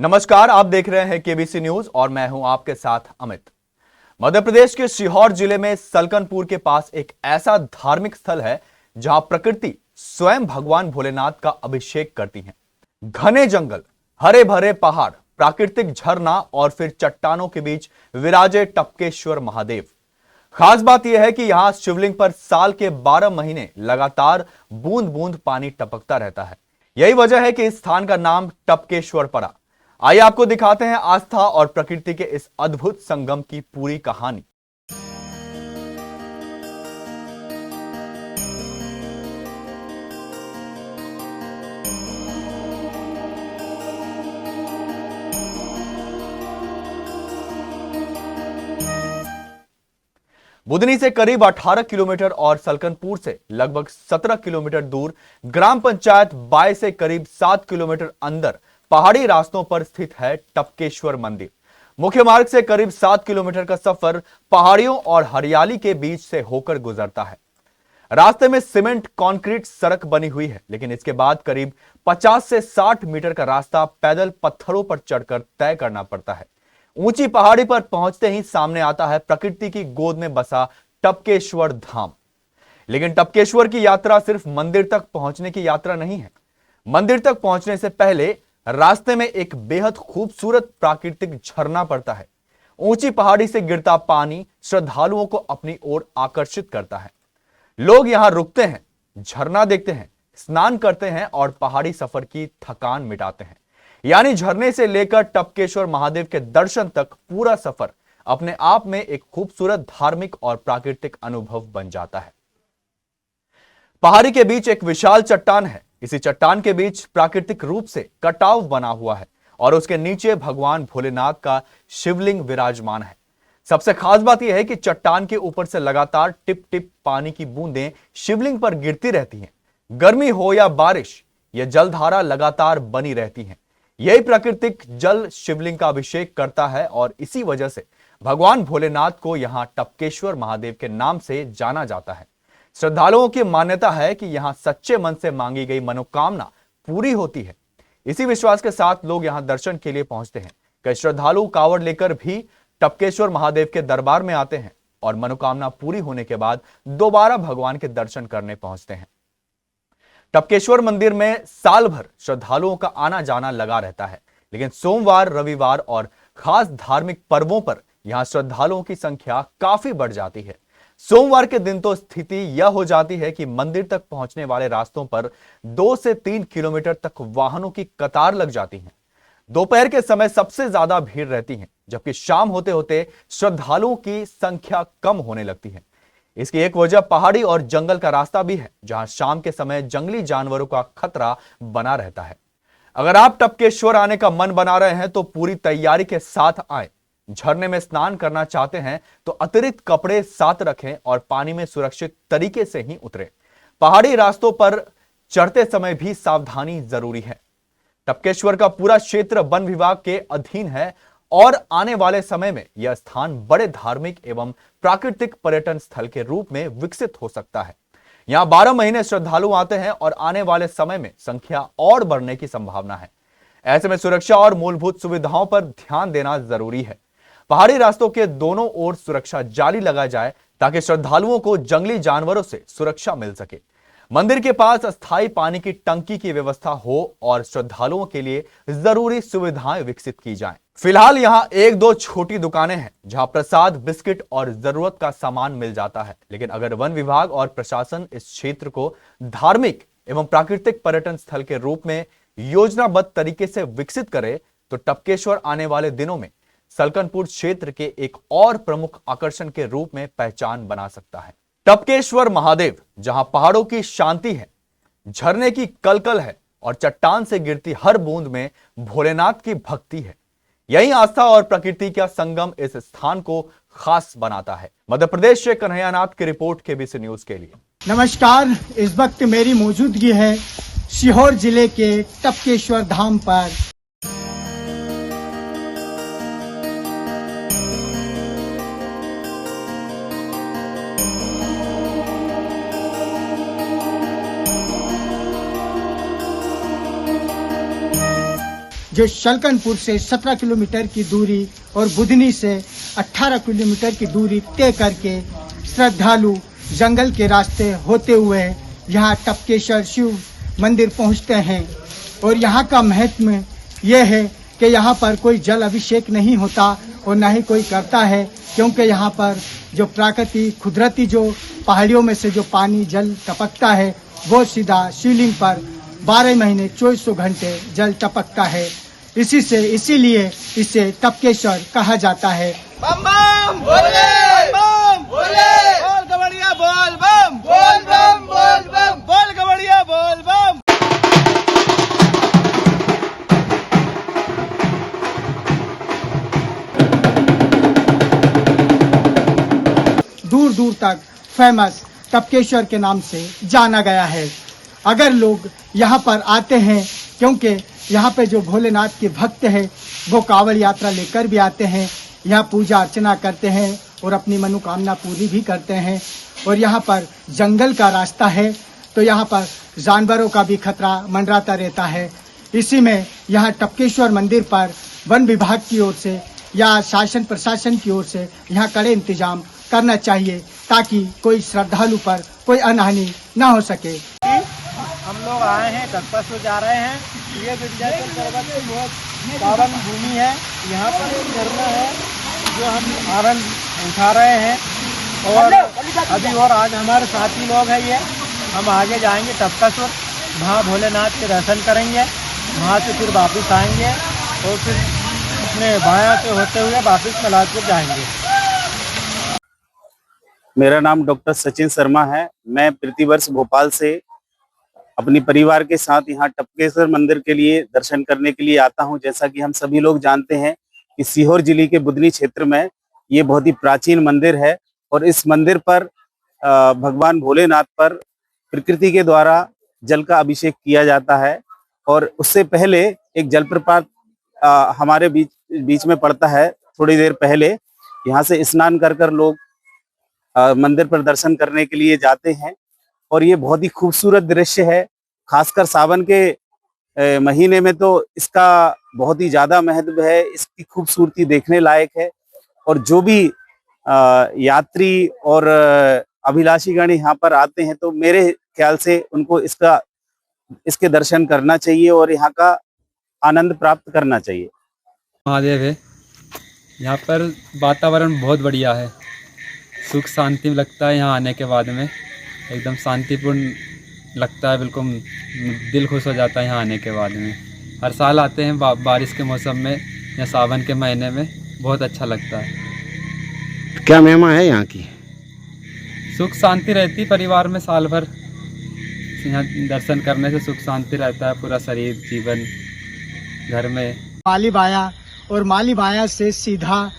नमस्कार, आप देख रहे हैं केबीसी न्यूज और मैं हूं आपके साथ अमित। मध्य प्रदेश के सीहोर जिले में सलकनपुर के पास एक ऐसा धार्मिक स्थल है जहां प्रकृति स्वयं भगवान भोलेनाथ का अभिषेक करती है। घने जंगल, हरे भरे पहाड़, प्राकृतिक झरना और फिर चट्टानों के बीच विराजे टपकेश्वर महादेव। खास बात यह है कि यहां शिवलिंग पर साल के 12 महीने लगातार बूंद बूंद पानी टपकता रहता है। यही वजह है कि इस स्थान का नाम टपकेश्वर पड़ा। आइए आपको दिखाते हैं आस्था और प्रकृति के इस अद्भुत संगम की पूरी कहानी। बुधनी से करीब 18 किलोमीटर और सलकनपुर से लगभग 17 किलोमीटर दूर, ग्राम पंचायत बाय से करीब 7 किलोमीटर अंदर पहाड़ी रास्तों पर स्थित है टपकेश्वर मंदिर। मुख्य मार्ग से करीब 7 किलोमीटर का सफर पहाड़ियों और हरियाली के बीच से होकर गुजरता है। रास्ते में सीमेंट कंक्रीट सड़क बनी हुई है, लेकिन इसके बाद करीब 50 से 60 मीटर का रास्ता पैदल पत्थरों पर चढ़कर तय करना पड़ता है। ऊंची पहाड़ी पर पहुंचते ही सामने आता है प्रकृति की गोद में बसा टपकेश्वर धाम। लेकिन टपकेश्वर की यात्रा सिर्फ मंदिर तक पहुंचने की यात्रा नहीं है। मंदिर तक पहुंचने से पहले रास्ते में एक बेहद खूबसूरत प्राकृतिक झरना पड़ता है। ऊंची पहाड़ी से गिरता पानी श्रद्धालुओं को अपनी ओर आकर्षित करता है। लोग यहां रुकते हैं, झरना देखते हैं, स्नान करते हैं और पहाड़ी सफर की थकान मिटाते हैं। यानी झरने से लेकर टपकेश्वर महादेव के दर्शन तक पूरा सफर अपने आप में एक खूबसूरत धार्मिक और प्राकृतिक अनुभव बन जाता है। पहाड़ी के बीच एक विशाल चट्टान है। इसी चट्टान के बीच प्राकृतिक रूप से कटाव बना हुआ है और उसके नीचे भगवान भोलेनाथ का शिवलिंग विराजमान है। सबसे खास बात यह है कि चट्टान के ऊपर से लगातार टिप टिप पानी की बूंदें शिवलिंग पर गिरती रहती हैं। गर्मी हो या बारिश, यह जलधारा लगातार बनी रहती है। यही प्राकृतिक जल शिवलिंग का अभिषेक करता है और इसी वजह से भगवान भोलेनाथ को यहां टपकेश्वर महादेव के नाम से जाना जाता है। श्रद्धालुओं की मान्यता है कि यहां सच्चे मन से मांगी गई मनोकामना पूरी होती है। इसी विश्वास के साथ लोग यहां दर्शन के लिए पहुंचते हैं। कई श्रद्धालु कावड़ लेकर भी टपकेश्वर महादेव के दरबार में आते हैं और मनोकामना पूरी होने के बाद दोबारा भगवान के दर्शन करने पहुंचते हैं। टपकेश्वर मंदिर में साल भर श्रद्धालुओं का आना जाना लगा रहता है, लेकिन सोमवार, रविवार और खास धार्मिक पर्वों पर यहां श्रद्धालुओं की संख्या काफी बढ़ जाती है। सोमवार के दिन तो स्थिति यह हो जाती है कि मंदिर तक पहुंचने वाले रास्तों पर 2 से 3 किलोमीटर तक वाहनों की कतार लग जाती है। दोपहर के समय सबसे ज्यादा भीड़ रहती है, जबकि शाम होते होते श्रद्धालुओं की संख्या कम होने लगती है। इसकी एक वजह पहाड़ी और जंगल का रास्ता भी है, जहां शाम के समय जंगली जानवरों का खतरा बना रहता है। अगर आप टपकेश्वर आने का मन बना रहे हैं तो पूरी तैयारी के साथ आए। झरने में स्नान करना चाहते हैं तो अतिरिक्त कपड़े साथ रखें और पानी में सुरक्षित तरीके से ही उतरें। पहाड़ी रास्तों पर चढ़ते समय भी सावधानी जरूरी है। टपकेश्वर का पूरा क्षेत्र वन विभाग के अधीन है और आने वाले समय में यह स्थान बड़े धार्मिक एवं प्राकृतिक पर्यटन स्थल के रूप में विकसित हो सकता है। यहां 12 महीने श्रद्धालु आते हैं और आने वाले समय में संख्या और बढ़ने की संभावना है। ऐसे में सुरक्षा और मूलभूत सुविधाओं पर ध्यान देना जरूरी है। पहाड़ी रास्तों के दोनों ओर सुरक्षा जाली लगाया जाए ताकि श्रद्धालुओं को जंगली जानवरों से सुरक्षा मिल सके। मंदिर के पास अस्थायी पानी की टंकी की व्यवस्था हो और श्रद्धालुओं के लिए जरूरी सुविधाएं विकसित की जाएं। फिलहाल यहां 1-2 छोटी दुकानें हैं जहां प्रसाद, बिस्किट और जरूरत का सामान मिल जाता है। लेकिन अगर वन विभाग और प्रशासन इस क्षेत्र को धार्मिक एवं प्राकृतिक पर्यटन स्थल के रूप में योजनाबद्ध तरीके से विकसित करे तो टपकेश्वर आने वाले दिनों में सलकनपुर क्षेत्र के एक और प्रमुख आकर्षण के रूप में पहचान बना सकता है। टपकेश्वर महादेव, जहां पहाड़ों की शांति है, झरने की कलकल है और चट्टान से गिरती हर बूंद में भोलेनाथ की भक्ति है। यही आस्था और प्रकृति का संगम इस स्थान को खास बनाता है। मध्य प्रदेश से कन्हैयानाथ की रिपोर्ट केबीसी न्यूज के लिए। नमस्कार, इस वक्त मेरी मौजूदगी है सीहोर जिले के टपकेश्वर धाम पर। जो शलकनपुर से 17 किलोमीटर की दूरी और बुधनी से 18 किलोमीटर की दूरी तय करके श्रद्धालु जंगल के रास्ते होते हुए यहाँ टपकेश्वर शिव मंदिर पहुँचते हैं। और यहाँ का महत्व ये है कि यहाँ पर कोई जल अभिषेक नहीं होता और न ही कोई करता है, क्योंकि यहाँ पर जो प्राकृतिक कुदरती जो पहाड़ियों में से जो पानी जल टपकता है वो सीधा शिवलिंग पर 12 महीने 2400 घंटे जल टपकता है। इसीलिए इसे टपकेश्वर कहा जाता है। बम बम बोले, बम बोले, बोल गवड़िया बोल बम, बोल बम बोल बम, बोल गवड़िया बोल बम। दूर दूर तक फेमस टपकेश्वर के नाम से जाना गया है। अगर लोग यहाँ पर आते हैं, क्योंकि यहाँ पे जो भोलेनाथ के भक्त हैं वो कांवड़ यात्रा लेकर भी आते हैं, यहाँ पूजा अर्चना करते हैं और अपनी मनोकामना पूरी भी करते हैं। और यहाँ पर जंगल का रास्ता है तो यहाँ पर जानवरों का भी खतरा मंडराता रहता है। इसी में यहाँ टपकेश्वर मंदिर पर वन विभाग की ओर से या शासन प्रशासन की ओर से यहाँ कड़े इंतजाम करना चाहिए ताकि कोई श्रद्धालु पर कोई अनहानि न हो सके। हम लोग आए हैं, टपकेश्वर जा रहे हैं। ये विंध्याचल पर्वत की बहुत पावन भूमि है। यहाँ पर एक झरना है जो हम आनंद उठा रहे हैं और अभी और आज हमारे साथी लोग हैं। ये हम आगे जाएंगे टपकेश्वर, वहाँ भोलेनाथ के दर्शन करेंगे, वहाँ से फिर वापस आएंगे और फिर अपने बाया से होते हुए वापस मलाजपुर जाएंगे। मेरा नाम डॉक्टर सचिन शर्मा है। मैं प्रतिवर्ष भोपाल से अपनी परिवार के साथ यहाँ टपकेश्वर मंदिर के लिए दर्शन करने के लिए आता हूँ। जैसा कि हम सभी लोग जानते हैं कि सीहोर जिले के बुधनी क्षेत्र में ये बहुत ही प्राचीन मंदिर है और इस मंदिर पर भगवान भोलेनाथ पर प्रकृति के द्वारा जल का अभिषेक किया जाता है। और उससे पहले एक जलप्रपात हमारे बीच में पड़ता है। थोड़ी देर पहले यहाँ से स्नान कर लोग मंदिर पर दर्शन करने के लिए जाते हैं और ये बहुत ही खूबसूरत दृश्य है। खासकर सावन के महीने में तो इसका बहुत ही ज्यादा महत्व है। इसकी खूबसूरती देखने लायक है और जो भी यात्री और अभिलाषीगण यहाँ पर आते हैं तो मेरे ख्याल से उनको इसके दर्शन करना चाहिए और यहाँ का आनंद प्राप्त करना चाहिए। महादेव है, यहाँ पर वातावरण बहुत बढ़िया है, सुख शांति लगता है। यहाँ आने के बाद में एकदम शांतिपूर्ण लगता है, बिल्कुल दिल खुश हो जाता है यहाँ आने के बाद में। हर साल आते हैं बारिश के मौसम में या सावन के महीने में, बहुत अच्छा लगता है। क्या महिमा है यहाँ की? सुख शांति रहती परिवार में, साल भर यहाँ दर्शन करने से सुख शांति रहता है, पूरा शरीर जीवन घर में। माली बाया और माली बाया से सीधा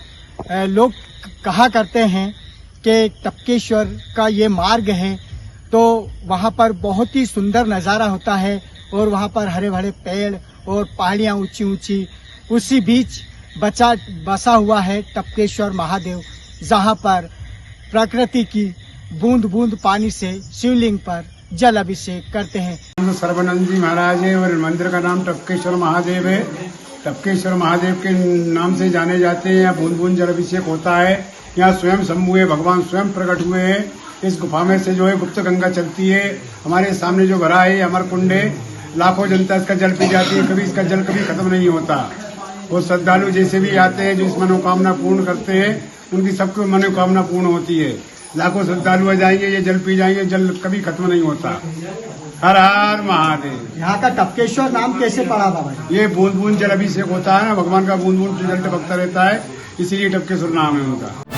लोग कहा करते हैं कि टपकेश्वर का ये मार्ग है तो वहाँ पर बहुत ही सुंदर नज़ारा होता है और वहाँ पर हरे भरे पेड़ और पहाड़ियाँ ऊंची ऊंची, उसी बीच बसा हुआ है टपकेश्वर महादेव, जहाँ पर प्रकृति की बूंद बूंद पानी से शिवलिंग पर जल अभिषेक करते हैं। सर्वानंद जी महाराज है और मंदिर का नाम टपकेश्वर महादेव है। टपकेश्वर महादेव के नाम से जाने जाते हैं। यहाँ बूंद बूंद जल अभिषेक होता है। यहाँ स्वयं शंभु है, भगवान स्वयं प्रकट हुए हैं। इस गुफा में से जो है गुप्त गंगा चलती है। हमारे सामने जो भरा है अमर कुंड है, लाखों जनता इसका जल पी जाती है, कभी इसका जल कभी खत्म नहीं होता। और श्रद्धालु जैसे भी आते हैं जो इस मनोकामना पूर्ण करते हैं उनकी सबकी मनोकामना पूर्ण होती है। लाखों श्रद्धालु आ जाएंगे, ये जल पी जाएंगे, जल कभी खत्म नहीं होता। हर हर महादेव। यहाँ का टपकेश्वर नाम कैसे पड़ा बाबा? ये बूंद बूंद जल अभिषेक होता है ना, भगवान का बूंद बूंद जल टपकता रहता है, इसीलिए टपकेश्वर नाम है उनका।